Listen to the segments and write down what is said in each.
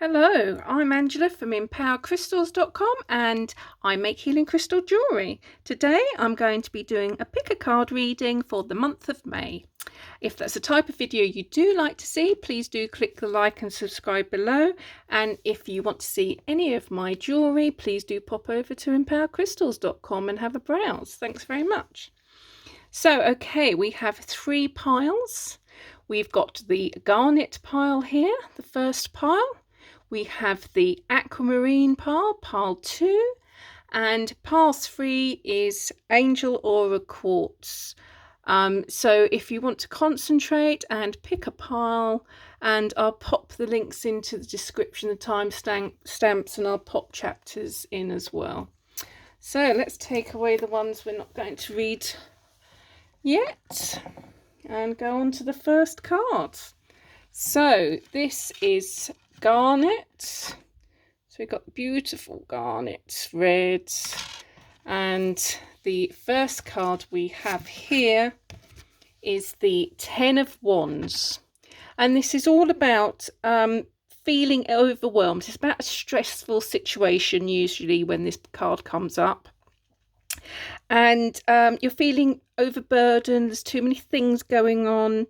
Hello, I'm Angela from 𝗦𝗢𝗡𝗪𝗔𝗟𝗍𝒑𝗏𝒏 and I make healing crystal jewellery. Today I'm going to be doing a pick a card reading for the month of May. If that's the type of video you do like to see, please do click the like and subscribe below. And if you want to see any of my jewellery, please do pop over to 𝗦𝗢𝗡𝗪𝗡𝗏 and have a browse. Thanks very much. So, okay, we have 3 piles. We've got the garnet pile here, the first pile. We have the aquamarine pile, pile 2, and pile 3 is angel aura quartz. So if you want to concentrate and pick a pile, and I'll pop the links into the description, the time stamps, and I'll pop chapters in as well. So let's take away the ones we're not going to read yet and go on to the first card. So this is garnet. So we've got beautiful garnet red, and the first card we have here is the 10 of Wands, and this is all about feeling overwhelmed. It's about a stressful situation usually when this card comes up, and you're feeling overburdened. There's too many things going on.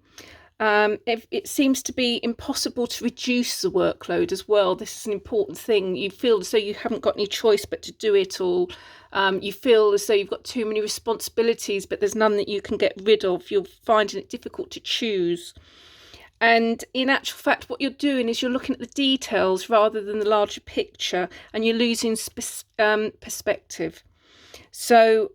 It seems to be impossible to reduce the workload as well. This is an important thing. You feel as though you haven't got any choice but to do it all. You feel as though you've got too many responsibilities, but there's none that you can get rid of. You're finding it difficult to choose. And in actual fact, what you're doing is you're looking at the details rather than the larger picture, and you're losing perspective. So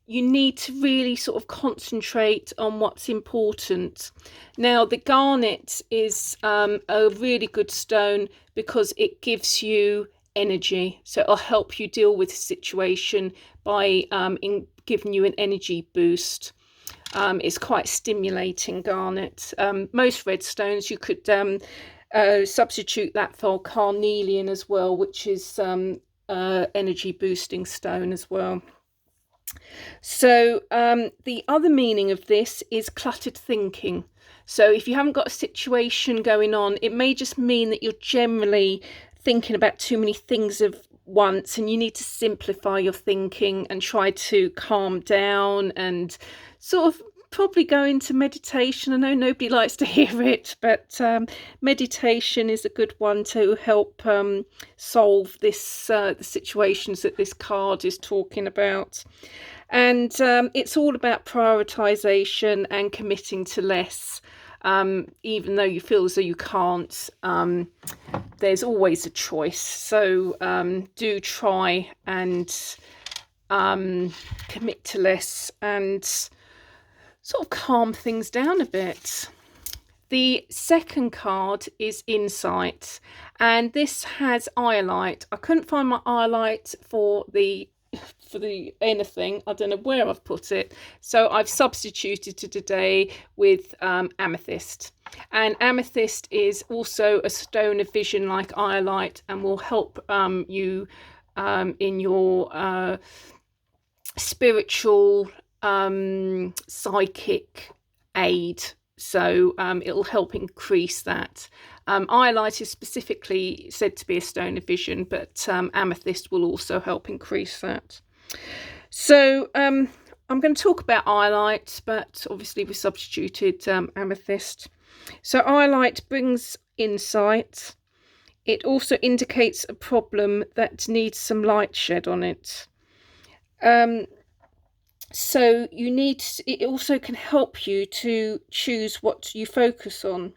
you need to really sort of concentrate on what's important. Now, the garnet is a really good stone because it gives you energy. So it'll help you deal with the situation by giving you an energy boost. It's quite stimulating, garnet. Most red stones, you could substitute that for carnelian as well, which is energy boosting stone as well. So the other meaning of this is cluttered thinking. So if you haven't got a situation going on, it may just mean that you're generally thinking about too many things at once, and you need to simplify your thinking and try to calm down and sort of probably go into meditation. I know nobody likes to hear it, but meditation is a good one to help solve this the situations that this card is talking about. And it's all about prioritization and committing to less. Even though you feel as though you can't, there's always a choice. So do try and commit to less and sort of calm things down a bit. The second card is insight, and this has eye-light. I couldn't find my eye-light for the anything. I don't know where I've put it, so I've substituted it today with amethyst. And amethyst is also a stone of vision like eye-light, and will help you in your spiritual psychic aid. So it'll help increase that. Eye-light is specifically said to be a stone of vision, but amethyst will also help increase that. So I'm going to talk about eye-light, but obviously we substituted amethyst. So eye-light brings insight. It also indicates a problem that needs some light shed on it. So it also can help you to choose what you focus on.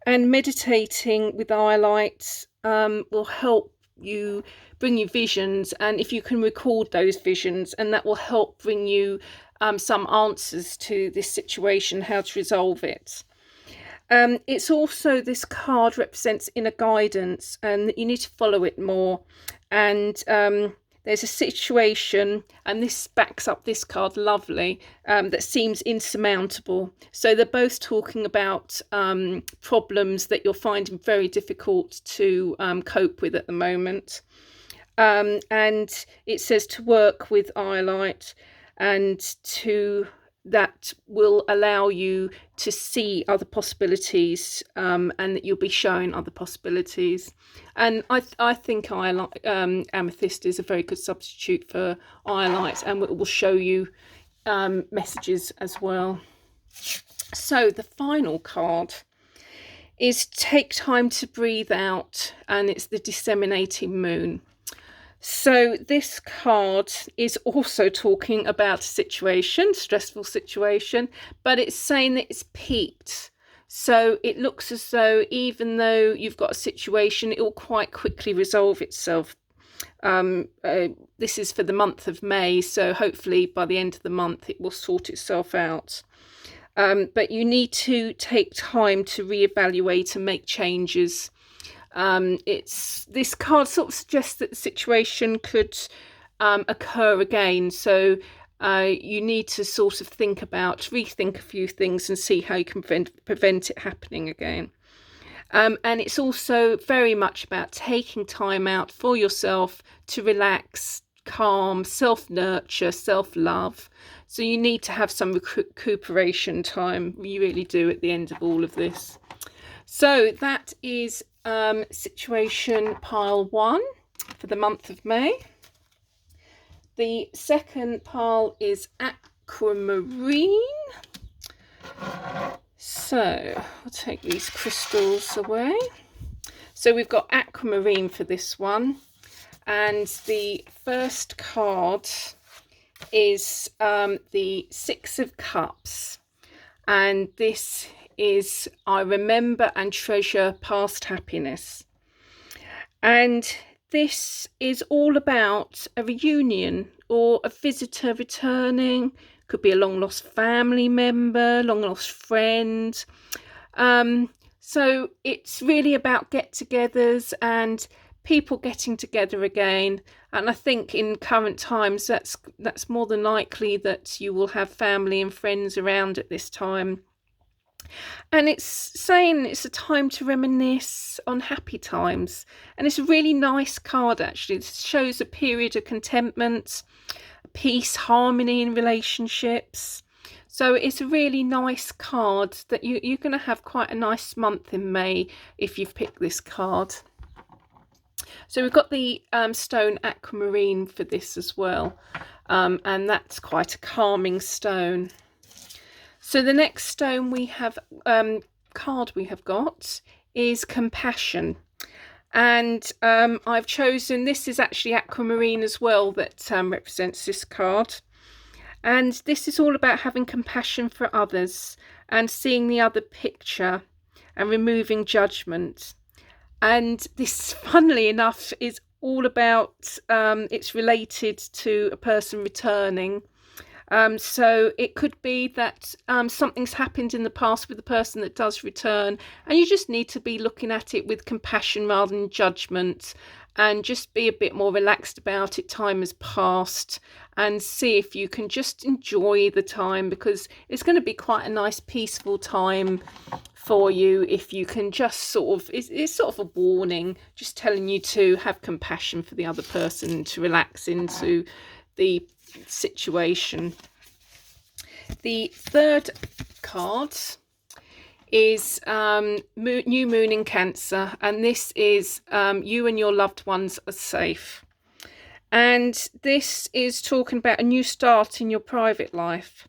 And meditating with eye-light will help you bring you visions, and if you can record those visions, and that will help bring you some answers to this situation, how to resolve it. It's also, this card represents inner guidance, and you need to follow it more. And there's a situation, and this backs up this card lovely, that seems insurmountable. So they're both talking about problems that you're finding very difficult to cope with at the moment. And it says to work with eye-light and to that will allow you to see other possibilities, and that you'll be showing other possibilities. And I think amethyst is a very good substitute for iolite, and it will show you messages as well. So the final card is take time to breathe out, and it's the disseminating moon. So this card is also talking about a situation, stressful situation, but it's saying that it's peaked. So it looks as though even though you've got a situation, it will quite quickly resolve itself. This is for the month of May, so hopefully by the end of the month it will sort itself out. But you need to take time to reevaluate and make changes. This card sort of suggests that the situation could occur again, so you need to sort of rethink a few things and see how you can prevent it happening again. And it's also very much about taking time out for yourself to relax, calm, self-nurture, self-love. So you need to have some recuperation time. You really do at the end of all of this. So that is situation pile 1 for the month of May. The second pile is aquamarine. So I'll take these crystals away. So we've got aquamarine for this one, and the first card is the 6 of Cups, and this is I remember and treasure past happiness. And this is all about a reunion or a visitor returning. Could be a long lost family member, long lost friend. So it's really about get-togethers and people getting together again. And I think in current times that's more than likely that you will have family and friends around at this time. And it's saying it's a time to reminisce on happy times. And it's a really nice card, actually. It shows a period of contentment, peace, harmony in relationships. So it's a really nice card that you're going to have quite a nice month in May if you've picked this card. So we've got the stone aquamarine for this as well. And that's quite a calming stone. So the next stone card we have got is compassion. And I've chosen, this is actually aquamarine as well that represents this card. And this is all about having compassion for others and seeing the other picture and removing judgment. And this, funnily enough, is all about, it's related to a person returning. So it could be that something's happened in the past with the person that does return, and you just need to be looking at it with compassion rather than judgment, and just be a bit more relaxed about it. Time has passed, and see if you can just enjoy the time, because it's going to be quite a nice peaceful time for you if you can just sort of, it's sort of a warning, just telling you to have compassion for the other person, to relax into the situation. The third card is new moon in Cancer, and this is you and your loved ones are safe. And this is talking about a new start in your private life,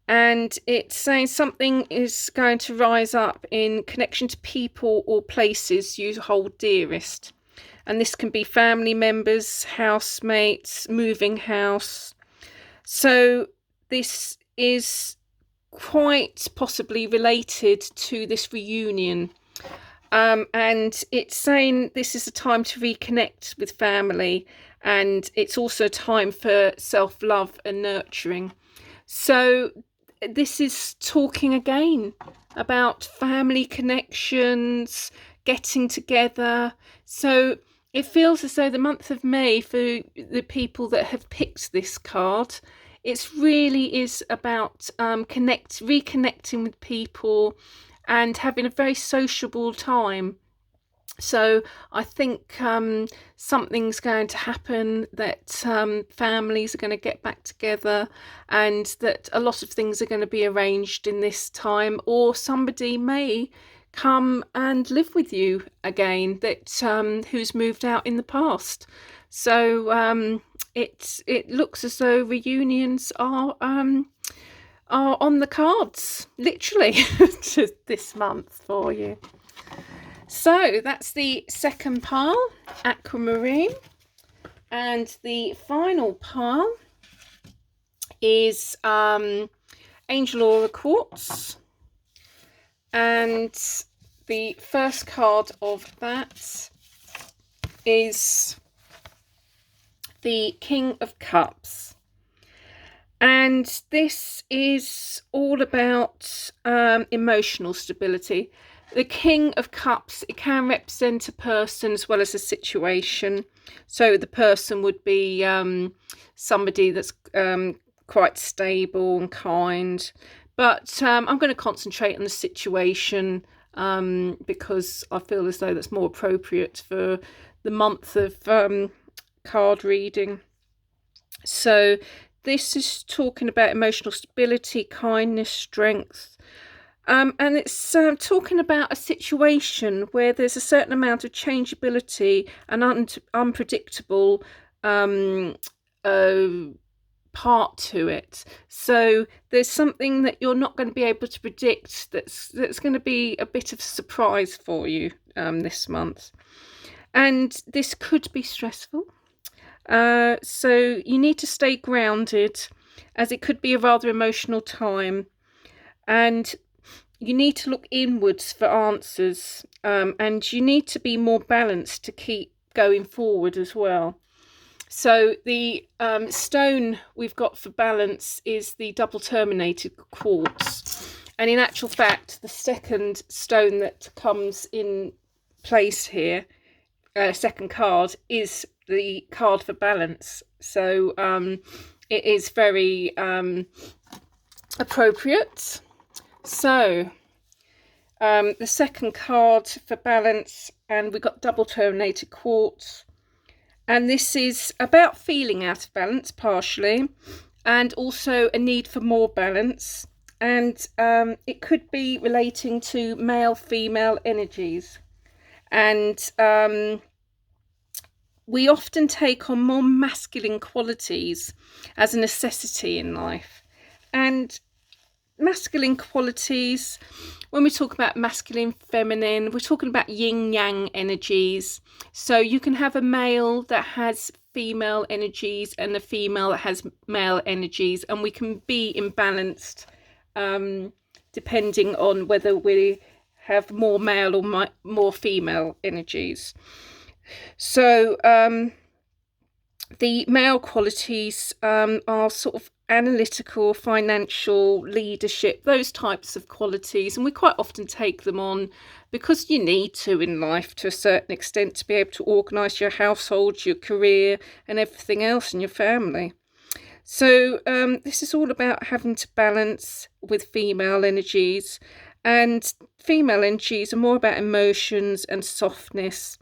and it's saying something is going to rise up in connection to people or places you hold dearest. And this can be family members, housemates, moving house. So this is quite possibly related to this reunion. And it's saying this is a time to reconnect with family. And it's also time for self-love and nurturing. So this is talking again about family connections, getting together. So it feels as though the month of May, for the people that have picked this card, it really is about reconnecting with people and having a very sociable time. So I think something's going to happen, that families are going to get back together, and that a lot of things are going to be arranged in this time, or somebody may come and live with you again that who's moved out in the past. So it looks as though reunions are on the cards, literally, this month for you. So that's the second pile, aquamarine, and the final pile is angel aura quartz, and the first card of that is the King of Cups, and this is all about emotional stability. The King of Cups, it can represent a person as well as a situation. So the person would be somebody that's quite stable and kind. But I'm going to concentrate on the situation because I feel as though that's more appropriate for the month of card reading. So this is talking about emotional stability, kindness, strength. And it's talking about a situation where there's a certain amount of changeability and unpredictable part to it. So there's something that you're not going to be able to predict that's going to be a bit of a surprise for you this month. And this could be stressful. So you need to stay grounded, as it could be a rather emotional time. And you need to look inwards for answers, and you need to be more balanced to keep going forward as well. So the stone we've got for balance is the double terminated quartz, and in actual fact the second stone that comes in place here, second card, is the card for balance. So it is very appropriate. So the second card for balance, and we've got double terminated quartz, and this is about feeling out of balance partially, and also a need for more balance, and it could be relating to male female energies. And we often take on more masculine qualities as a necessity in life. And masculine qualities, when we talk about masculine, feminine, we're talking about yin yang energies. So you can have a male that has female energies and a female that has male energies, and we can be imbalanced depending on whether we have more male or more female energies. So the male qualities are sort of analytical, financial, leadership, those types of qualities, and we quite often take them on because you need to in life to a certain extent to be able to organise your household, your career, and everything else in your family. So this is all about having to balance with female energies, and female energies are more about emotions and softness.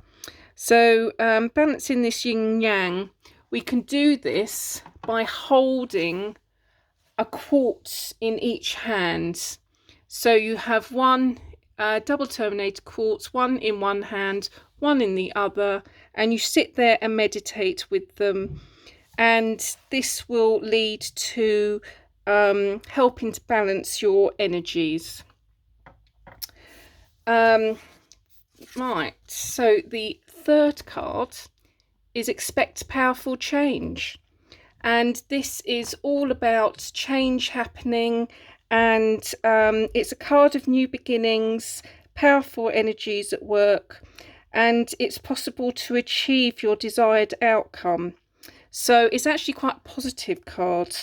So balancing this yin yang, we can do this by holding a quartz in each hand. So you have one double terminated quartz, one in one hand, one in the other, and you sit there and meditate with them. And this will lead to helping to balance your energies. Right, so the third card is expect powerful change, and this is all about change happening, and it's a card of new beginnings, powerful energies at work, and it's possible to achieve your desired outcome. So it's actually quite a positive card.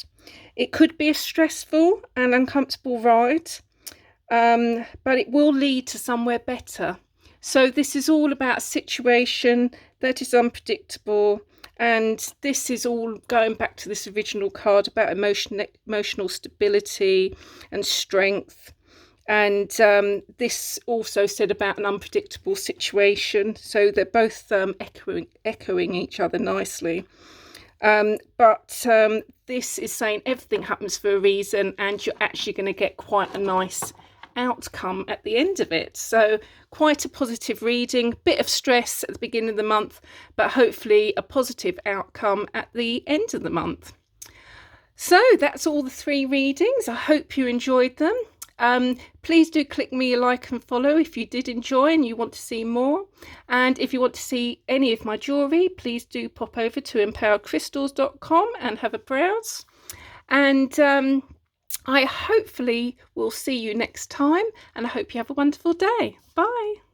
It could be a stressful and uncomfortable ride, but it will lead to somewhere better. So this is all about a situation that is unpredictable, and this is all going back to this original card about emotional stability and strength. And this also said about an unpredictable situation, so they're both echoing each other nicely. But this is saying everything happens for a reason, and you're actually going to get quite a nice outcome at the end of it. So quite a positive reading, bit of stress at the beginning of the month, but hopefully a positive outcome at the end of the month. So that's all the 3 readings. I hope you enjoyed them. Please do click me a like and follow if you did enjoy and you want to see more. And if you want to see any of my jewellery, please do pop over to 𝗦𝗢𝗪𝗔𝗟𝗘𝗏𝗏 and have a browse. And I hopefully will see you next time, and I hope you have a wonderful day. Bye.